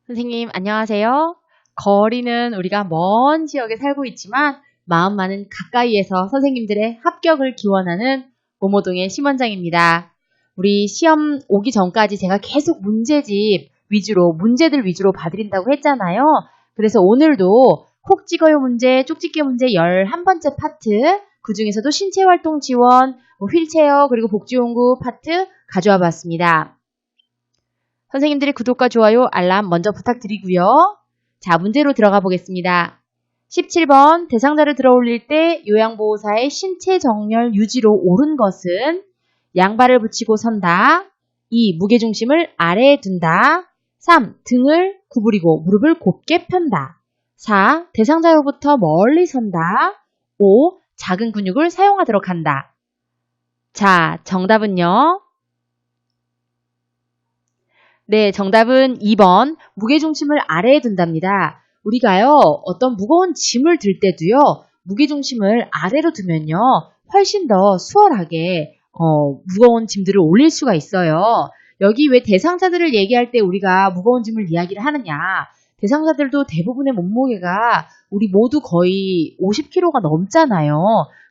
선생님, 안녕하세요. 거리는 우리가 먼 지역에 살고 있지만 마음만은 가까이에서 선생님들의 합격을 기원하는 모모동의 심원장입니다. 우리 시험 오기 전까지 제가 계속 문제들 위주로 봐드린다고 했잖아요. 그래서 오늘도 콕 찍어요 문제, 쪽 찍기 문제 11번째 파트, 그 중에서도 신체활동 지원, 휠체어, 그리고 복지연구 파트 가져와 봤습니다. 선생님들의 구독과 좋아요, 알람 먼저 부탁드리고요. 자, 문제로 들어가 보겠습니다. 17번 대상자를 들어올릴 때 요양보호사의 신체 정렬 유지로 옳은 것은 양발을 붙이고 선다. 2. 무게중심을 아래에 둔다. 3. 등을 구부리고 무릎을 곱게 편다. 4. 대상자로부터 멀리 선다. 5. 작은 근육을 사용하도록 한다. 자, 정답은요. 네, 정답은 2번 무게중심을 아래에 둔답니다. 우리가요, 어떤 무거운 짐을 들 때도요, 무게중심을 아래로 두면요, 훨씬 더 수월하게 무거운 짐들을 올릴 수가 있어요. 여기 왜 대상자들을 얘기할 때 우리가 무거운 짐을 이야기를 하느냐. 대상자들도 대부분의 몸무게가 우리 모두 거의 50kg가 넘잖아요.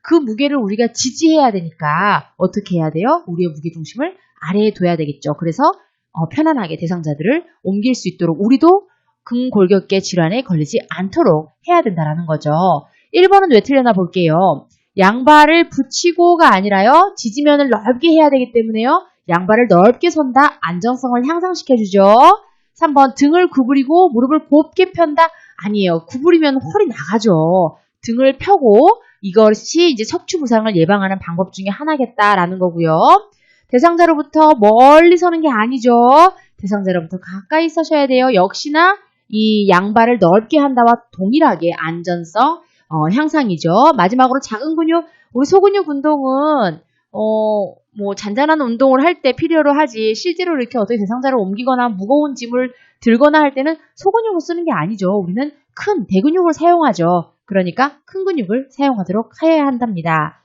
그 무게를 우리가 지지해야 되니까 어떻게 해야 돼요? 우리의 무게중심을 아래에 둬야 되겠죠. 그래서 편안하게 대상자들을 옮길 수 있도록 우리도 근골격계 질환에 걸리지 않도록 해야 된다는 거죠. 1번은 왜 틀렸나 볼게요. 양발을 붙이고가 아니라요. 지지면을 넓게 해야 되기 때문에요. 양발을 넓게 선다. 안정성을 향상시켜주죠. 3번 등을 구부리고 무릎을 곱게 편다. 아니에요. 구부리면 헐이 나가죠. 등을 펴고 이것이 이제 척추 부상을 예방하는 방법 중에 하나겠다라는 거고요. 대상자로부터 멀리 서는 게 아니죠. 대상자로부터 가까이 서셔야 돼요. 역시나 이 양발을 넓게 한다와 동일하게 안전성 향상이죠. 마지막으로 작은 근육, 우리 소근육 운동은 뭐 잔잔한 운동을 할 때 필요로 하지 실제로 이렇게 어떻게 대상자를 옮기거나 무거운 짐을 들거나 할 때는 소근육을 쓰는 게 아니죠. 우리는 큰 대근육을 사용하죠. 그러니까 큰 근육을 사용하도록 해야 한답니다.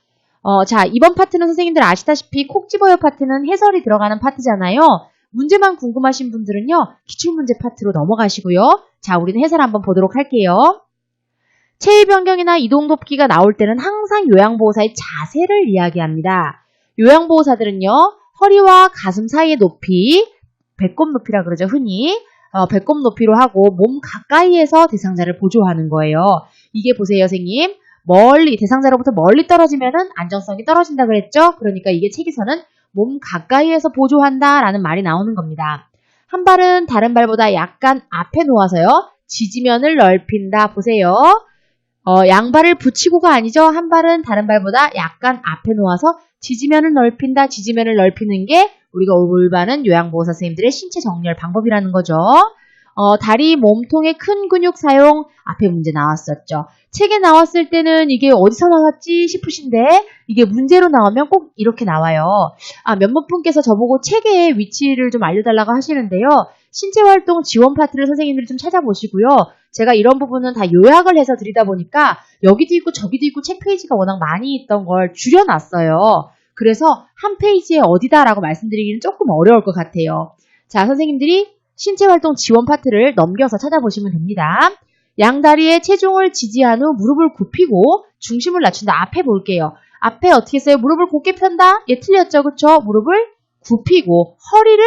자, 이번 파트는 선생님들 아시다시피 콕 집어요 파트는 해설이 들어가는 파트잖아요. 문제만 궁금하신 분들은요, 기출문제 파트로 넘어가시고요. 자, 우리는 해설 한번 보도록 할게요. 체위 변경이나 이동 돕기가 나올 때는 항상 요양보호사의 자세를 이야기합니다. 요양보호사들은요, 허리와 가슴 사이의 높이, 배꼽 높이라 그러죠, 흔히. 배꼽 높이로 하고 몸 가까이에서 대상자를 보조하는 거예요. 이게 보세요, 선생님. 대상자로부터 멀리 떨어지면은 안정성이 떨어진다 그랬죠? 그러니까 이게 책에서는 몸 가까이에서 보조한다라는 말이 나오는 겁니다. 한 발은 다른 발보다 약간 앞에 놓아서요. 지지면을 넓힌다. 보세요. 양발을 붙이고가 아니죠. 한 발은 다른 발보다 약간 앞에 놓아서 지지면을 넓힌다. 지지면을 넓히는 게 우리가 올바른 요양보호사 선생님들의 신체 정렬 방법이라는 거죠. 다리, 몸통의 큰 근육 사용 앞에 문제 나왔었죠. 책에 나왔을 때는 이게 어디서 나왔지 싶으신데 이게 문제로 나오면 꼭 이렇게 나와요. 몇몇 분께서 저보고 책의 위치를 좀 알려달라고 하시는데요. 신체활동 지원 파트를 선생님들이 좀 찾아보시고요. 제가 이런 부분은 다 요약을 해서 드리다 보니까 여기도 있고 저기도 있고 책 페이지가 워낙 많이 있던 걸 줄여놨어요. 그래서 한 페이지에 어디다라고 말씀드리기는 조금 어려울 것 같아요. 자, 선생님들이 신체활동 지원 파트를 넘겨서 찾아보시면 됩니다. 양다리에 체중을 지지한 후 무릎을 굽히고 중심을 낮춘다. 앞에 볼게요. 앞에 어떻게 써요? 무릎을 곧게 편다? 예, 틀렸죠. 그쵸? 무릎을 굽히고 허리를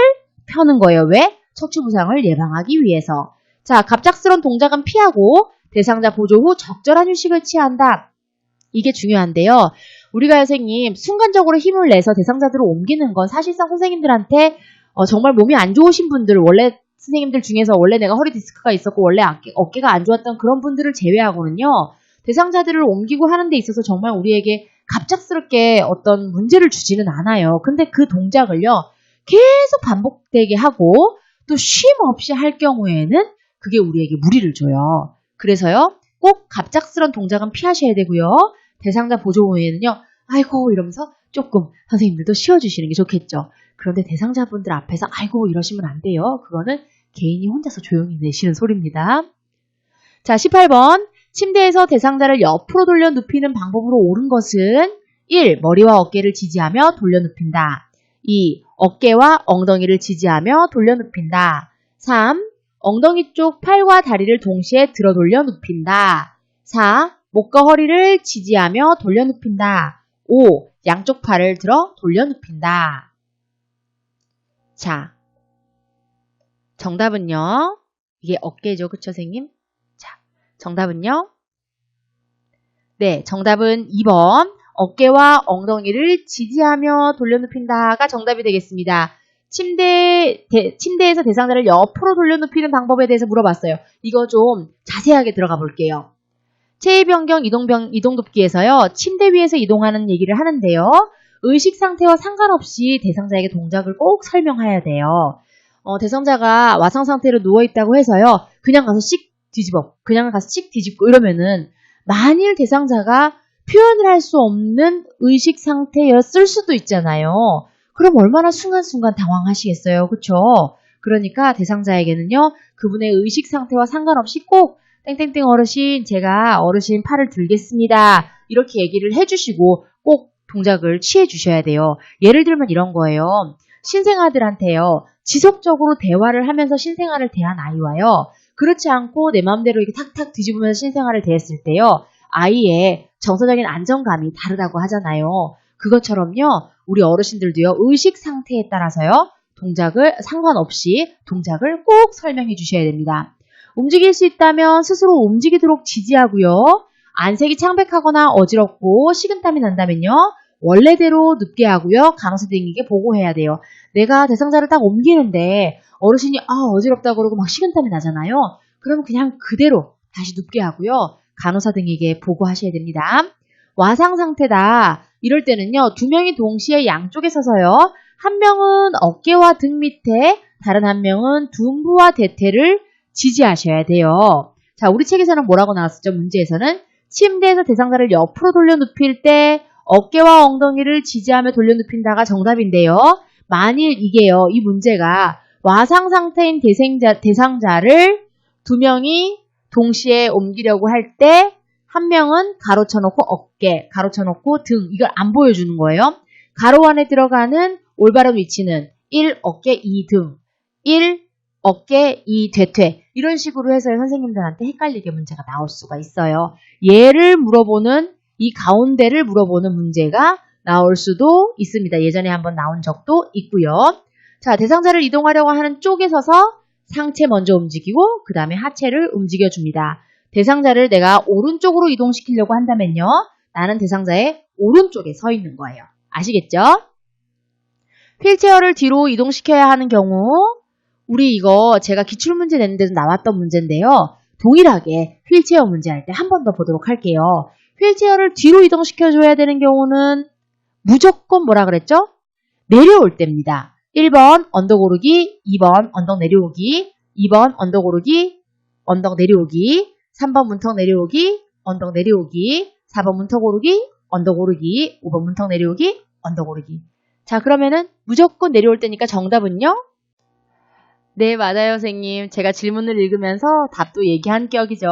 펴는 거예요. 왜? 척추 부상을 예방하기 위해서. 자, 갑작스러운 동작은 피하고 대상자 보조 후 적절한 휴식을 취한다. 이게 중요한데요. 우리가 선생님 순간적으로 힘을 내서 대상자들을 옮기는 건 사실상 선생님들한테 정말 몸이 안 좋으신 분들, 원래 선생님들 중에서 원래 내가 허리 디스크가 있었고 원래 어깨가 안 좋았던 그런 분들을 제외하고는요. 대상자들을 쉼기고 하는 데 있어서 정말 우리에게 갑작스럽게 어떤 문제를 주지는 않아요. 근데 그 동작을요. 계속 반복되게 하고 또 쉼 없이 할 경우에는 그게 우리에게 무리를 줘요. 그래서요. 꼭 갑작스러운 동작은 피하셔야 되고요. 대상자 보조 후에는요. 아이고 이러면서 조금 선생님들도 쉬어주시는 게 좋겠죠. 그런데 대상자분들 앞에서 아이고 이러시면 안 돼요. 그거는 개인이 혼자서 조용히 내쉬는 소리입니다. 자, 18번. 침대에서 대상자를 옆으로 돌려 눕히는 방법으로 옳은 것은 1. 머리와 어깨를 지지하며 돌려 눕힌다. 2. 어깨와 엉덩이를 지지하며 돌려 눕힌다. 3. 엉덩이 쪽 팔과 다리를 동시에 들어 돌려 눕힌다. 4. 목과 허리를 지지하며 돌려 눕힌다. 5. 양쪽 팔을 들어 돌려 눕힌다. 자, 정답은요. 이게 어깨죠, 그쵸, 선생님? 자, 정답은요. 네, 정답은 2번. 어깨와 엉덩이를 지지하며 돌려 눕힌다가 정답이 되겠습니다. 침대에서 대상자를 옆으로 돌려 눕히는 방법에 대해서 물어봤어요. 이거 좀 자세하게 들어가 볼게요. 체위 변경 이동 돕기에서요. 침대 위에서 이동하는 얘기를 하는데요. 의식 상태와 상관없이 대상자에게 동작을 꼭 설명해야 돼요. 대상자가 와상 상태로 누워있다고 해서요. 그냥 가서 씩 뒤집고 이러면은 만일 대상자가 표현을 할 수 없는 의식 상태였을 수도 있잖아요. 그럼 얼마나 순간순간 당황하시겠어요. 그쵸? 그러니까 대상자에게는요. 그분의 의식 상태와 상관없이 꼭 땡땡땡 어르신, 제가 어르신 팔을 들겠습니다. 이렇게 얘기를 해주시고 꼭 동작을 취해 주셔야 돼요. 예를 들면 이런 거예요. 신생아들한테요. 지속적으로 대화를 하면서 신생아를 대한 아이와요. 그렇지 않고 내 마음대로 이렇게 탁탁 뒤집으면서 신생아를 대했을 때요. 아이의 정서적인 안정감이 다르다고 하잖아요. 그것처럼요. 우리 어르신들도요. 의식 상태에 따라서요. 동작을 상관없이 동작을 꼭 설명해 주셔야 됩니다. 움직일 수 있다면 스스로 움직이도록 지지하고요. 안색이 창백하거나 어지럽고 식은땀이 난다면요. 원래대로 눕게 하고요. 간호사 등에게 보고해야 돼요. 내가 대상자를 딱 옮기는데 어르신이 어지럽다고 그러고 막 식은땀이 나잖아요. 그러면 그냥 그대로 다시 눕게 하고요. 간호사 등에게 보고하셔야 됩니다. 와상 상태다. 이럴 때는요. 두 명이 동시에 양쪽에 서서요. 한 명은 어깨와 등 밑에, 다른 한 명은 둔부와 대퇴를 지지하셔야 돼요. 자, 우리 책에서는 뭐라고 나왔었죠? 문제에서는 침대에서 대상자를 옆으로 돌려 눕힐 때 어깨와 엉덩이를 지지하며 돌려 눕힌다가 정답인데요. 만일 이게요. 이 문제가 와상 상태인 대상자를 두 명이 동시에 옮기려고 할 때 한 명은 가로쳐놓고 어깨, 가로쳐놓고 등 이걸 안 보여주는 거예요. 가로 안에 들어가는 올바른 위치는 1 어깨 2 등, 1 어깨 2 대퇴 이런 식으로 해서 선생님들한테 헷갈리게 문제가 나올 수가 있어요. 얘를 물어보는 이 가운데를 물어보는 문제가 나올 수도 있습니다. 예전에 한번 나온 적도 있고요. 자, 대상자를 이동하려고 하는 쪽에 서서 상체 먼저 움직이고 그 다음에 하체를 움직여줍니다. 대상자를 내가 오른쪽으로 이동시키려고 한다면요. 나는 대상자의 오른쪽에 서 있는 거예요. 아시겠죠? 휠체어를 뒤로 이동시켜야 하는 경우 우리 이거 제가 기출문제 냈는데도 나왔던 문제인데요. 동일하게 휠체어 문제 할 때 한 번 더 보도록 할게요. 휠체어를 뒤로 이동시켜줘야 되는 경우는 무조건 뭐라 그랬죠? 내려올 때입니다. 1번 언덕 오르기, 2번 언덕 내려오기, 2번 언덕 오르기, 언덕 내려오기, 3번 문턱 내려오기, 언덕 내려오기, 4번 문턱 오르기, 언덕 오르기, 5번 문턱 내려오기, 언덕 오르기. 자, 그러면은 무조건 내려올 때니까 정답은요? 네, 맞아요, 선생님. 제가 질문을 읽으면서 답도 얘기한 격이죠.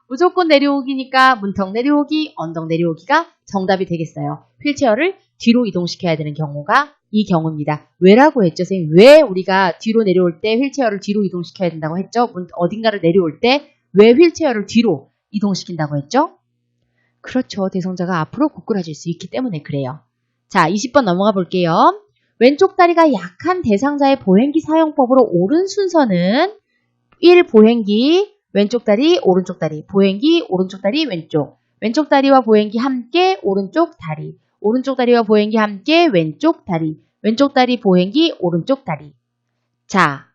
무조건 내려오기니까 문턱 내려오기, 언덕 내려오기가 정답이 되겠어요. 휠체어를 뒤로 이동시켜야 되는 경우가 이 경우입니다. 왜라고 했죠, 선생님? 왜 우리가 뒤로 내려올 때 휠체어를 뒤로 이동시켜야 된다고 했죠? 어딘가를 내려올 때 왜 휠체어를 뒤로 이동시킨다고 했죠? 그렇죠. 대상자가 앞으로 고꾸라질 수 있기 때문에 그래요. 자, 20번 넘어가 볼게요. 왼쪽 다리가 약한 대상자의 보행기 사용법으로 옳은 순서는 1. 보행기, 왼쪽 다리, 오른쪽 다리, 보행기, 오른쪽 다리, 왼쪽 다리와 보행기 함께 오른쪽 다리, 오른쪽 다리와 보행기 함께 왼쪽 다리, 보행기, 오른쪽 다리. 자,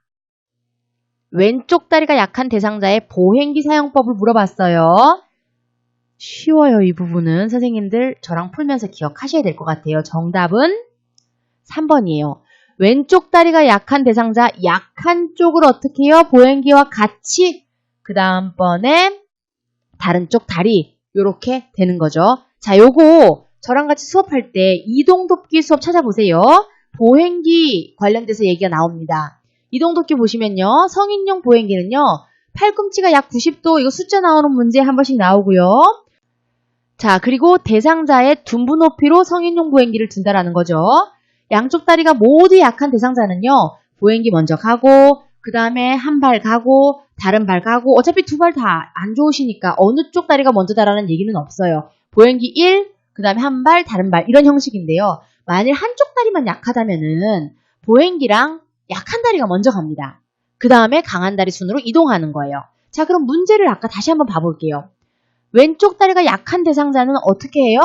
왼쪽 다리가 약한 대상자의 보행기 사용법을 물어봤어요. 쉬워요, 이 부분은. 선생님들 저랑 풀면서 기억하셔야 될 것 같아요. 정답은 3번이에요. 왼쪽 다리가 약한 대상자, 약한 쪽을 어떻게 해요? 보행기와 같이 그 다음번에 다른 쪽 다리 이렇게 되는 거죠. 자, 요거 저랑 같이 수업할 때 이동돕기 수업 찾아보세요. 보행기 관련돼서 얘기가 나옵니다. 이동돕기 보시면요. 성인용 보행기는요. 팔꿈치가 약 90도 이거 숫자 나오는 문제 한 번씩 나오고요. 자, 그리고 대상자의 둔부 높이로 성인용 보행기를 둔다라는 거죠. 양쪽 다리가 모두 약한 대상자는요. 보행기 먼저 가고 그 다음에 한 발 가고 다른 발 가고 어차피 두 발 다 안 좋으시니까 어느 쪽 다리가 먼저다라는 얘기는 없어요. 보행기 1, 그 다음에 한 발, 다른 발 이런 형식인데요. 만일 한쪽 다리만 약하다면은 보행기랑 약한 다리가 먼저 갑니다. 그 다음에 강한 다리 순으로 이동하는 거예요. 자, 그럼 문제를 아까 다시 한번 봐볼게요. 왼쪽 다리가 약한 대상자는 어떻게 해요?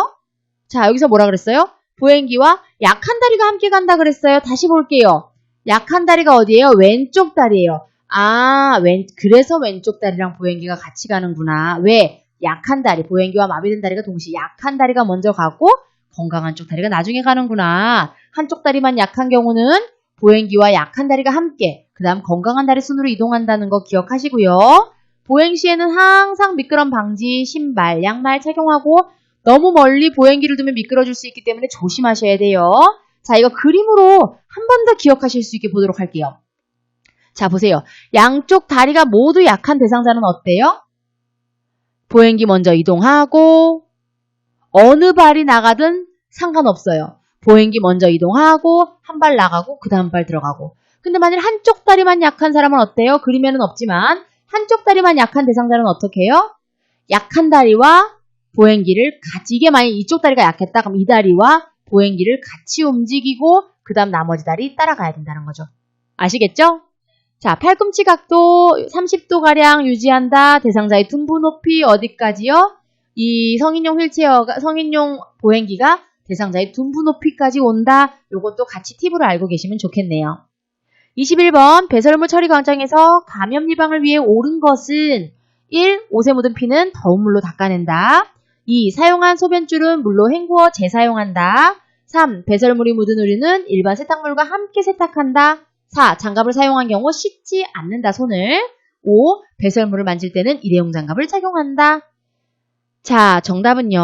자, 여기서 뭐라 그랬어요? 보행기와 약한 다리가 함께 간다 그랬어요. 다시 볼게요. 약한 다리가 어디예요? 왼쪽 다리예요. 아, 그래서 왼쪽 다리랑 보행기가 같이 가는구나. 왜? 약한 다리, 보행기와 마비된 다리가 동시에 약한 다리가 먼저 가고 건강한 쪽 다리가 나중에 가는구나. 한쪽 다리만 약한 경우는 보행기와 약한 다리가 함께, 그 다음 건강한 다리 순으로 이동한다는 거 기억하시고요. 보행 시에는 항상 미끄럼 방지, 신발, 양말 착용하고 너무 멀리 보행기를 두면 미끄러질 수 있기 때문에 조심하셔야 돼요. 자, 이거 그림으로 한 번 더 기억하실 수 있게 보도록 할게요. 자, 보세요. 양쪽 다리가 모두 약한 대상자는 어때요? 보행기 먼저 이동하고 어느 발이 나가든 상관없어요. 보행기 먼저 이동하고 한 발 나가고 그 다음 발 들어가고. 근데 만일 한쪽 다리만 약한 사람은 어때요? 그림에는 없지만 한쪽 다리만 약한 대상자는 어떻게 해요? 약한 다리와 보행기를 같이, 이게 만약 이쪽 다리가 약했다 그럼 이 다리와 보행기를 같이 움직이고 그 다음 나머지 다리 따라가야 된다는 거죠. 아시겠죠? 자, 팔꿈치 각도 30도가량 유지한다. 대상자의 둔부 높이 어디까지요? 이 성인용 휠체어가, 성인용 보행기가 대상자의 둔부 높이까지 온다. 요것도 같이 팁으로 알고 계시면 좋겠네요. 21번 배설물 처리 과정에서 감염 예방을 위해 옳은 것은 1. 옷에 묻은 피는 더운 물로 닦아낸다. 2. 사용한 소변줄은 물로 헹구어 재사용한다. 3. 배설물이 묻은 의류는 일반 세탁물과 함께 세탁한다. 4. 장갑을 사용한 경우 씻지 않는다 손을. 5. 배설물을 만질 때는 일회용 장갑을 착용한다. 자, 정답은요.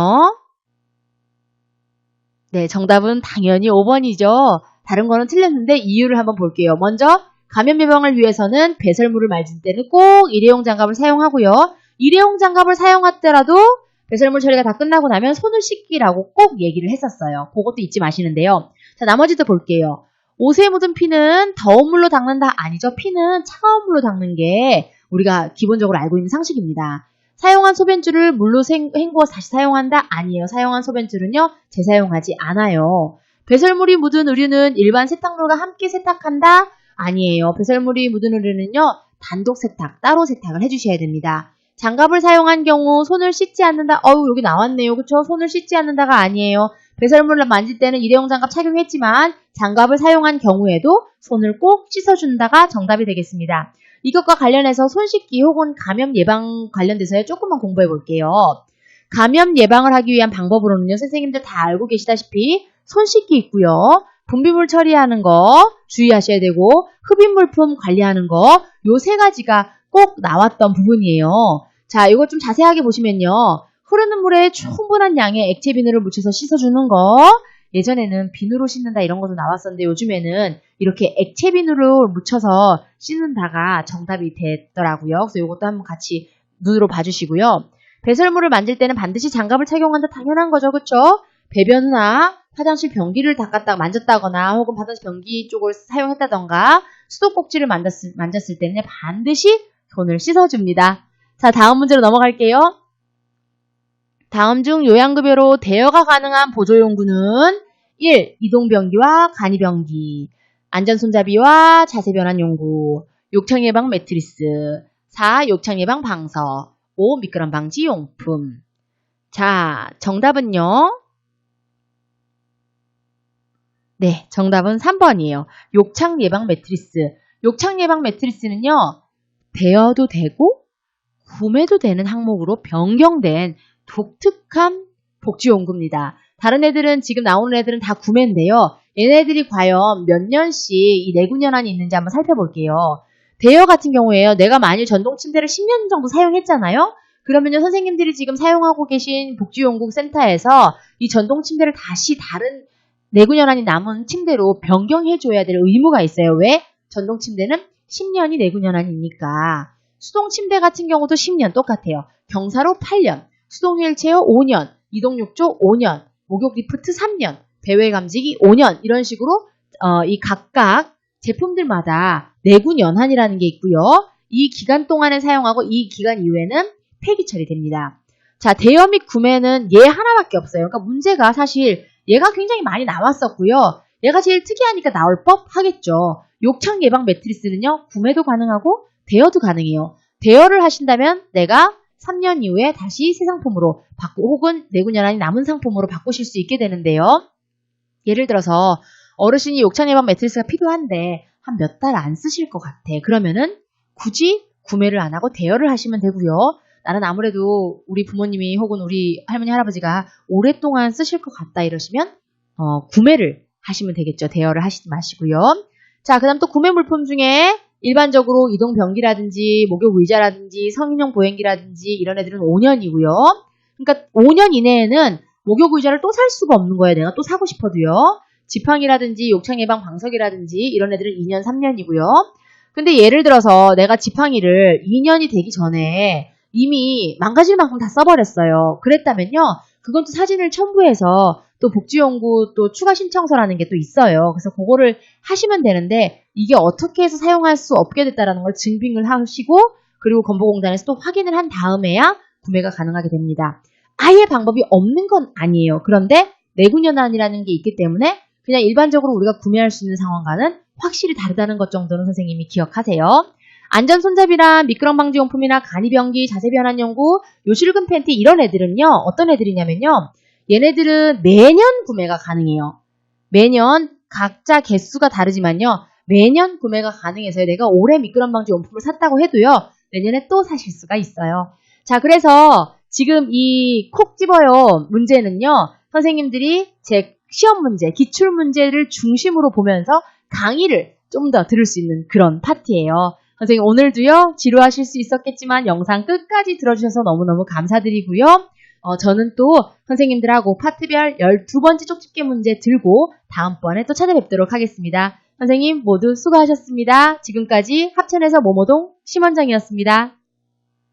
네, 정답은 당연히 5번이죠. 다른 거는 틀렸는데 이유를 한번 볼게요. 먼저 감염 예방을 위해서는 배설물을 만질 때는 꼭 일회용 장갑을 사용하고요. 일회용 장갑을 사용하더라도 배설물 처리가 다 끝나고 나면 손을 씻기라고 꼭 얘기를 했었어요. 그것도 잊지 마시는데요. 자, 나머지도 볼게요. 옷에 묻은 피는 더운 물로 닦는다? 아니죠. 피는 차가운 물로 닦는 게 우리가 기본적으로 알고 있는 상식입니다. 사용한 소변줄을 물로 헹구어 다시 사용한다? 아니에요. 사용한 소변줄은요, 재사용하지 않아요. 배설물이 묻은 의류는 일반 세탁물과 함께 세탁한다? 아니에요. 배설물이 묻은 의류는요, 단독 세탁, 따로 세탁을 해주셔야 됩니다. 장갑을 사용한 경우 손을 씻지 않는다? 여기 나왔네요. 그쵸? 손을 씻지 않는다가 아니에요. 배설물을 만질 때는 일회용 장갑 착용했지만 장갑을 사용한 경우에도 손을 꼭 씻어준다가 정답이 되겠습니다. 이것과 관련해서 손 씻기 혹은 감염 예방 관련돼서 조금만 공부해 볼게요. 감염 예방을 하기 위한 방법으로는요, 선생님들 다 알고 계시다시피 손 씻기 있고요. 분비물 처리하는 거 주의하셔야 되고 흡입물품 관리하는 거 요 세 가지가 꼭 나왔던 부분이에요. 자, 이거 좀 자세하게 보시면요. 흐르는 물에 충분한 양의 액체 비누를 묻혀서 씻어주는 거. 예전에는 비누로 씻는다 이런 것도 나왔었는데 요즘에는 이렇게 액체 비누를 묻혀서 씻는다가 정답이 됐더라고요. 그래서 이것도 한번 같이 눈으로 봐주시고요. 배설물을 만질 때는 반드시 장갑을 착용한다. 당연한 거죠. 그쵸? 배변이나 화장실 변기를 만졌다거나 혹은 화장실 변기 쪽을 사용했다던가 수도꼭지를 만졌을 때는 반드시 손을 씻어줍니다. 자, 다음 문제로 넘어갈게요. 다음 중 요양급여로 대여가 가능한 보조용구는 1. 이동변기와 간이변기, 안전손잡이와 자세변환용구, 욕창예방 매트리스, 4. 욕창예방 방석, 5. 미끄럼 방지 용품. 자, 정답은요. 네, 정답은 3번이에요. 욕창 예방 매트리스. 욕창 예방 매트리스는요, 대여도 되고 구매도 되는 항목으로 변경된 독특한 복지용구입니다. 다른 애들은 지금 나오는 애들은 다 구매인데요. 얘네들이 과연 몇 년씩 이 내구년한이 있는지 한번 살펴볼게요. 대여 같은 경우에요. 내가 만일 전동 침대를 10년 정도 사용했잖아요. 그러면요, 선생님들이 지금 사용하고 계신 복지용구 센터에서 이 전동 침대를 다시 다른 내구년한이 남은 침대로 변경해줘야 될 의무가 있어요. 왜? 전동 침대는 10년이 내구년한이니까. 수동 침대 같은 경우도 10년 똑같아요. 경사로 8년, 수동 휠체어 5년, 이동 욕조 5년, 목욕 리프트 3년, 배외 감지기 5년 이런 식으로 이 각각 제품들마다 내군 연한이라는 게 있고요. 이 기간 동안에 사용하고 이 기간 이후에는 폐기 처리됩니다. 자, 대여 및 구매는 얘 하나밖에 없어요. 그러니까 문제가 사실 얘가 굉장히 많이 나왔었고요. 얘가 제일 특이하니까 나올 법 하겠죠. 욕창 예방 매트리스는요, 구매도 가능하고 대여도 가능해요. 대여를 하신다면 내가 3년 이후에 다시 새 상품으로 혹은 내군 연한이 남은 상품으로 바꾸실 수 있게 되는데요. 예를 들어서 어르신이 욕창 예방 매트리스가 필요한데 한 몇 달 안 쓰실 것 같아. 그러면은 굳이 구매를 안 하고 대여를 하시면 되고요. 나는 아무래도 우리 부모님이 혹은 우리 할머니 할아버지가 오랫동안 쓰실 것 같다 이러시면 구매를 하시면 되겠죠. 대여를 하시지 마시고요. 자, 그 다음 또 구매 물품 중에 일반적으로 이동변기라든지 목욕 의자라든지 성인용 보행기라든지 이런 애들은 5년이고요. 그러니까 5년 이내에는 목욕 의자를 또 살 수가 없는 거예요. 내가 또 사고 싶어도요. 지팡이라든지 욕창 예방 방석이라든지 이런 애들은 2년, 3년이고요. 근데 예를 들어서 내가 지팡이를 2년이 되기 전에 이미 망가질 만큼 다 써버렸어요. 그랬다면요. 그건 또 사진을 첨부해서 또 복지연구 또 추가 신청서라는 게 또 있어요. 그래서 그거를 하시면 되는데 이게 어떻게 해서 사용할 수 없게 됐다라는 걸 증빙을 하시고 그리고 건보공단에서 또 확인을 한 다음에야 구매가 가능하게 됩니다. 아예 방법이 없는 건 아니에요. 그런데 내군연한이라는 게 있기 때문에 그냥 일반적으로 우리가 구매할 수 있는 상황과는 확실히 다르다는 것 정도는 선생님이 기억하세요. 안전 손잡이랑 미끄럼 방지 용품이나 간이병기, 자세 변환 연구, 요실금 팬티 이런 애들은요. 어떤 애들이냐면요. 얘네들은 매년 구매가 가능해요. 매년 각자 개수가 다르지만요. 매년 구매가 가능해서 내가 올해 미끄럼 방지 용품을 샀다고 해도요. 내년에 또 사실 수가 있어요. 자, 그래서 지금 이 콕 집어요 문제는요. 선생님들이 제 시험 문제, 기출 문제를 중심으로 보면서 강의를 좀 더 들을 수 있는 그런 파트예요. 선생님 오늘도요. 지루하실 수 있었겠지만 영상 끝까지 들어주셔서 너무너무 감사드리고요. 저는 또 선생님들하고 파트별 12번째 쪽집게 문제 들고 다음번에 또 찾아뵙도록 하겠습니다. 선생님 모두 수고하셨습니다. 지금까지 합천에서 모모동 심원장이었습니다.